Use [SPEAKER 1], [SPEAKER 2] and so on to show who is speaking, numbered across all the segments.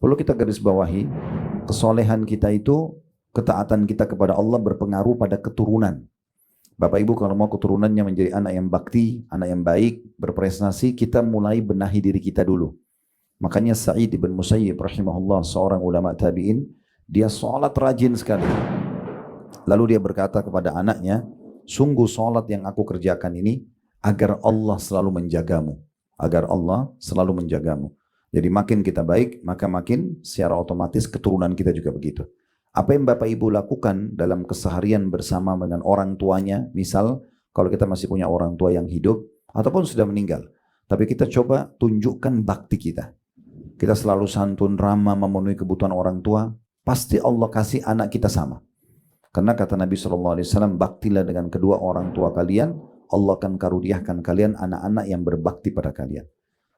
[SPEAKER 1] Perlu kita garis bawahi, kesolehan kita itu, ketaatan kita kepada Allah berpengaruh pada keturunan. Bapak Ibu kalau mau keturunannya menjadi anak yang bakti, anak yang baik, berprestasi, kita mulai benahi diri kita dulu. Makanya Sa'id ibn Musayyib rahimahullah, seorang ulama tabi'in, dia sholat rajin sekali. Lalu dia berkata kepada anaknya, sungguh sholat yang aku kerjakan ini agar Allah selalu menjagamu. Agar Allah selalu menjagamu. Jadi makin kita baik, maka makin secara otomatis keturunan kita juga begitu. Apa yang Bapak Ibu lakukan dalam keseharian bersama dengan orang tuanya, misal kalau kita masih punya orang tua yang hidup, ataupun sudah meninggal, tapi kita coba tunjukkan bakti kita. Kita selalu santun, ramah, memenuhi kebutuhan orang tua, pasti Allah kasih anak kita sama. Karena kata Nabi SAW, baktilah dengan kedua orang tua kalian, Allah akan karuniakan kalian anak-anak yang berbakti pada kalian.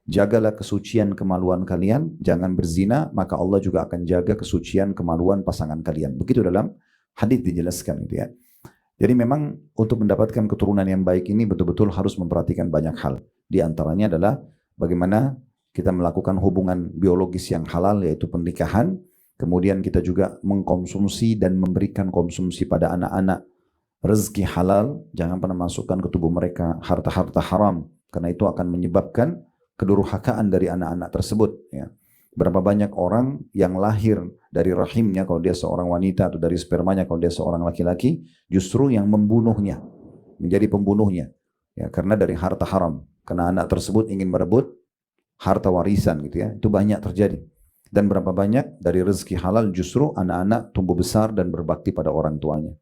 [SPEAKER 1] Jagalah kesucian kemaluan kalian, jangan berzina, maka Allah juga akan jaga kesucian kemaluan pasangan kalian. Begitu dalam hadis dijelaskan gitu ya. Jadi memang untuk mendapatkan keturunan yang baik ini betul-betul harus memperhatikan banyak hal. Di antaranya adalah bagaimana kita melakukan hubungan biologis yang halal, yaitu pernikahan. Kemudian kita juga mengkonsumsi dan memberikan konsumsi pada anak-anak rezeki halal, jangan pernah masukkan ke tubuh mereka harta-harta haram, karena itu akan menyebabkan kedurhakaan dari anak-anak tersebut. Ya. Berapa banyak orang yang lahir dari rahimnya kalau dia seorang wanita, atau dari spermanya kalau dia seorang laki-laki, justru yang membunuhnya, menjadi pembunuhnya. Ya, karena dari harta haram, karena anak tersebut ingin merebut harta warisan gitu ya, itu banyak terjadi. Dan berapa banyak dari rezeki halal justru anak-anak tumbuh besar dan berbakti pada orang tuanya.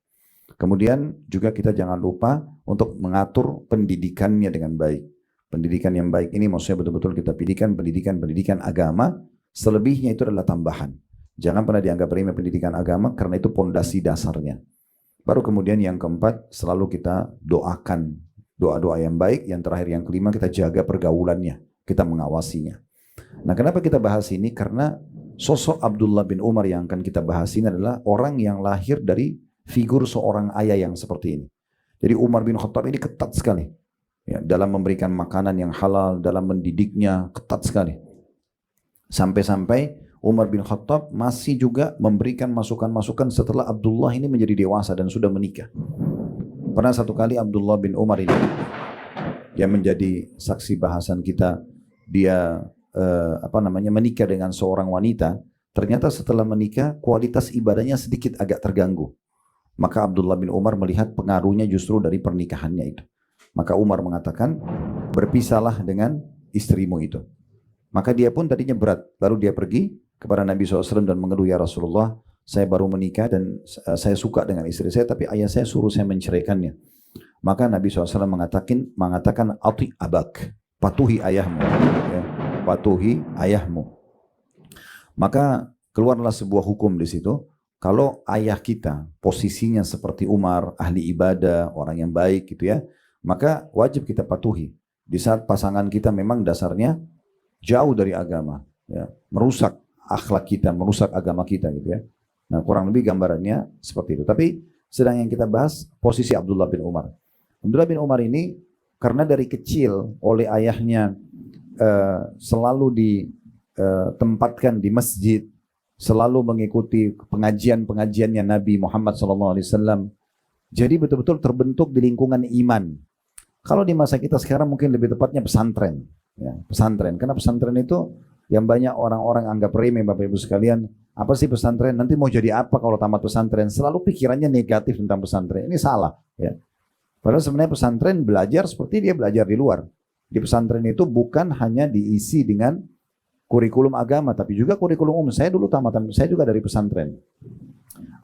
[SPEAKER 1] Kemudian juga kita jangan lupa untuk mengatur pendidikannya dengan baik. Pendidikan yang baik ini maksudnya betul-betul kita pilihkan pendidikan agama, selebihnya itu adalah tambahan. Jangan pernah dianggap remeh pendidikan agama karena itu pondasi dasarnya. Baru kemudian yang keempat, selalu kita doakan doa-doa yang baik. Yang terakhir yang kelima, kita jaga pergaulannya, kita mengawasinya. Nah, kenapa kita bahas ini? Karena sosok Abdullah bin Umar yang akan kita bahas ini adalah orang yang lahir dari figur seorang ayah yang seperti ini. Jadi Umar bin Khattab ini ketat sekali. Ya, dalam memberikan makanan yang halal, dalam mendidiknya ketat sekali. Sampai-sampai Umar bin Khattab masih juga memberikan masukan-masukan setelah Abdullah ini menjadi dewasa dan sudah menikah. Pernah satu kali Abdullah bin Umar ini, yang menjadi saksi bahasan kita, dia menikah dengan seorang wanita. Ternyata setelah menikah kualitas ibadahnya sedikit agak terganggu. Maka Abdullah bin Umar melihat pengaruhnya justru dari pernikahannya itu. Maka Umar mengatakan, berpisahlah dengan istrimu itu. Maka dia pun tadinya berat. Lalu dia pergi kepada Nabi SAW dan mengeluh, ya Rasulullah, saya baru menikah dan saya suka dengan istri saya, tapi ayah saya suruh saya menceraikannya. Maka Nabi SAW mengatakan, ati abak, patuhi ayahmu. Ya, patuhi ayahmu. Maka keluarlah sebuah hukum di situ. Kalau ayah kita posisinya seperti Umar, ahli ibadah, orang yang baik gitu ya, maka wajib kita patuhi. Di saat pasangan kita memang dasarnya jauh dari agama, ya, merusak akhlak kita, merusak agama kita gitu ya. Nah, kurang lebih gambarannya seperti itu. Tapi sedang yang kita bahas posisi Abdullah bin Umar. Abdullah bin Umar ini karena dari kecil oleh ayahnya selalu ditempatkan di masjid, selalu mengikuti pengajian-pengajiannya Nabi Muhammad SAW. Jadi betul-betul terbentuk di lingkungan iman. Kalau di masa kita sekarang mungkin lebih tepatnya pesantren. Ya, pesantren. Karena pesantren itu yang banyak orang-orang anggap remeh, Bapak Ibu sekalian. Apa sih pesantren? Nanti mau jadi apa kalau tamat pesantren? Selalu pikirannya negatif tentang pesantren. Ini salah. Ya. Padahal sebenarnya pesantren belajar seperti dia belajar di luar. Di pesantren itu bukan hanya diisi dengan kurikulum agama, tapi juga kurikulum umum. Saya dulu tamatan, saya juga dari pesantren.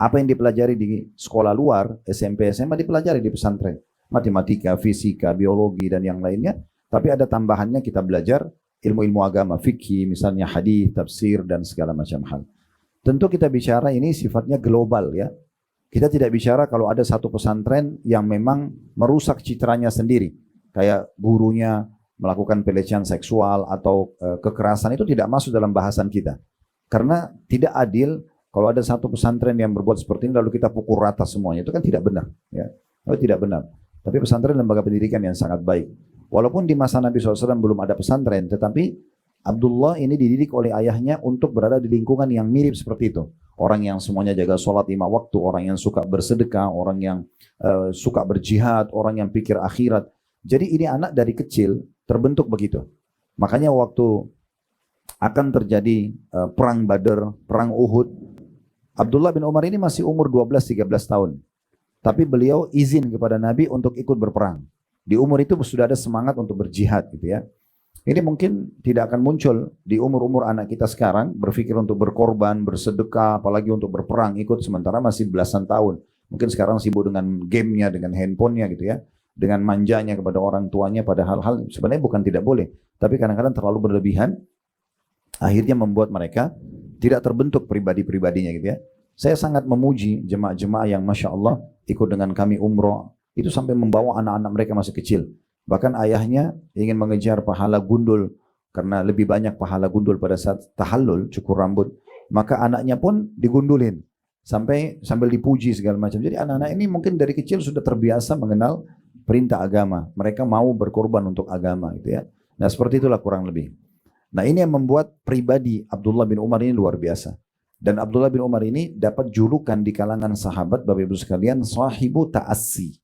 [SPEAKER 1] Apa yang dipelajari di sekolah luar, SMP, SMA dipelajari di pesantren. Matematika, fisika, biologi, dan yang lainnya. Tapi ada tambahannya kita belajar ilmu-ilmu agama, fikih, misalnya hadis, tafsir, dan segala macam hal. Tentu kita bicara ini sifatnya global ya. Kita tidak bicara kalau ada satu pesantren yang memang merusak citranya sendiri. Kayak gurunya melakukan pelecehan seksual atau kekerasan, itu tidak masuk dalam bahasan kita. Karena tidak adil kalau ada satu pesantren yang berbuat seperti ini lalu kita pukul rata semuanya. Itu kan tidak benar. Ya. Itu tidak benar. Tapi pesantren lembaga pendidikan yang sangat baik. Walaupun di masa Nabi SAW belum ada pesantren, tetapi Abdullah ini dididik oleh ayahnya untuk berada di lingkungan yang mirip seperti itu. Orang yang semuanya jaga sholat 5 waktu, orang yang suka bersedekah, orang yang suka berjihad, orang yang pikir akhirat. Jadi ini anak dari kecil terbentuk begitu. Makanya waktu akan terjadi perang Badar, perang Uhud, Abdullah bin Umar ini masih umur 12-13 tahun. Tapi beliau izin kepada Nabi untuk ikut berperang. Di umur itu sudah ada semangat untuk berjihad gitu ya. Ini mungkin tidak akan muncul di umur-umur anak kita sekarang, berpikir untuk berkorban, bersedekah, apalagi untuk berperang, ikut sementara masih belasan tahun. Mungkin sekarang sibuk dengan gamenya, dengan handphonenya gitu ya, dengan manjanya kepada orang tuanya, pada hal-hal sebenarnya bukan tidak boleh, tapi kadang-kadang terlalu berlebihan, akhirnya membuat mereka tidak terbentuk pribadi-pribadinya gitu ya. Saya sangat memuji jemaah-jemaah yang Masya Allah ikut dengan kami umroh, itu sampai membawa anak-anak mereka masih kecil. Bahkan ayahnya ingin mengejar pahala gundul karena lebih banyak pahala gundul pada saat tahallul, cukur rambut. Maka anaknya pun digundulin sambil dipuji segala macam. Jadi anak-anak ini mungkin dari kecil sudah terbiasa mengenal perintah agama. Mereka mau berkorban untuk agama gitu ya. Nah, seperti itulah kurang lebih. Nah, ini yang membuat pribadi Abdullah bin Umar ini luar biasa. Dan Abdullah bin Umar ini dapat julukan di kalangan sahabat, Bapak Ibu sekalian, sahibu ta'assi.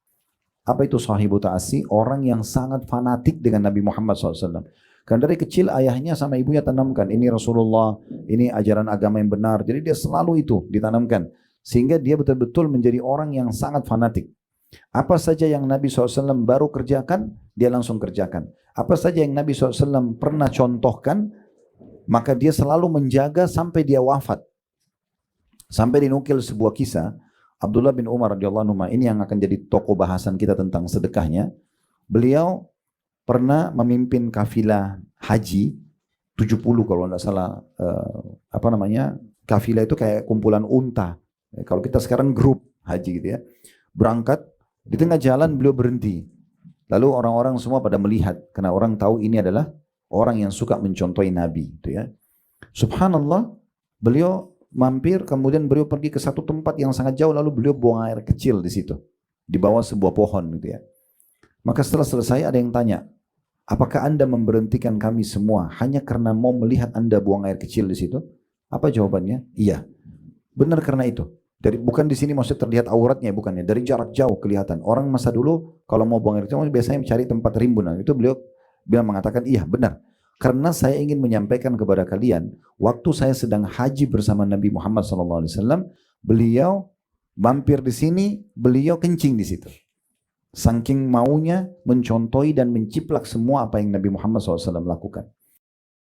[SPEAKER 1] Apa itu sahibu ta'assi? Orang yang sangat fanatik dengan Nabi Muhammad SAW. Karena dari kecil ayahnya sama ibunya tanamkan, ini Rasulullah, ini ajaran agama yang benar. Jadi dia selalu itu ditanamkan. Sehingga dia betul-betul menjadi orang yang sangat fanatik. Apa saja yang Nabi SAW baru kerjakan, dia langsung kerjakan. Apa saja yang Nabi SAW pernah contohkan, maka dia selalu menjaga sampai dia wafat. Sampai dinukil sebuah kisah, Abdullah bin Umar radhiyallahu anhu, ini yang akan jadi tokoh bahasan kita tentang sedekahnya. Beliau pernah memimpin kafilah haji 70 kalau tidak salah, kafilah itu kayak kumpulan unta. Kalau kita sekarang grup haji gitu ya. Berangkat, di tengah jalan beliau berhenti. Lalu orang-orang semua pada melihat karena orang tahu ini adalah orang yang suka mencontohi Nabi gitu ya. Subhanallah, beliau mampir, kemudian beliau pergi ke satu tempat yang sangat jauh, lalu beliau buang air kecil di situ, di bawah sebuah pohon gitu ya. Maka setelah selesai ada yang tanya, apakah Anda memberhentikan kami semua hanya karena mau melihat Anda buang air kecil di situ? Apa jawabannya? Iya, benar karena itu. Bukan di sini maksud terlihat auratnya, bukannya. Dari jarak jauh kelihatan. Orang masa dulu kalau mau buang air kecil biasanya mencari tempat rimbunan. Itu beliau mengatakan, iya benar. Karena saya ingin menyampaikan kepada kalian, waktu saya sedang haji bersama Nabi Muhammad SAW, beliau mampir di sini, beliau kencing di situ. Saking maunya mencontohi dan menciplak semua apa yang Nabi Muhammad SAW lakukan.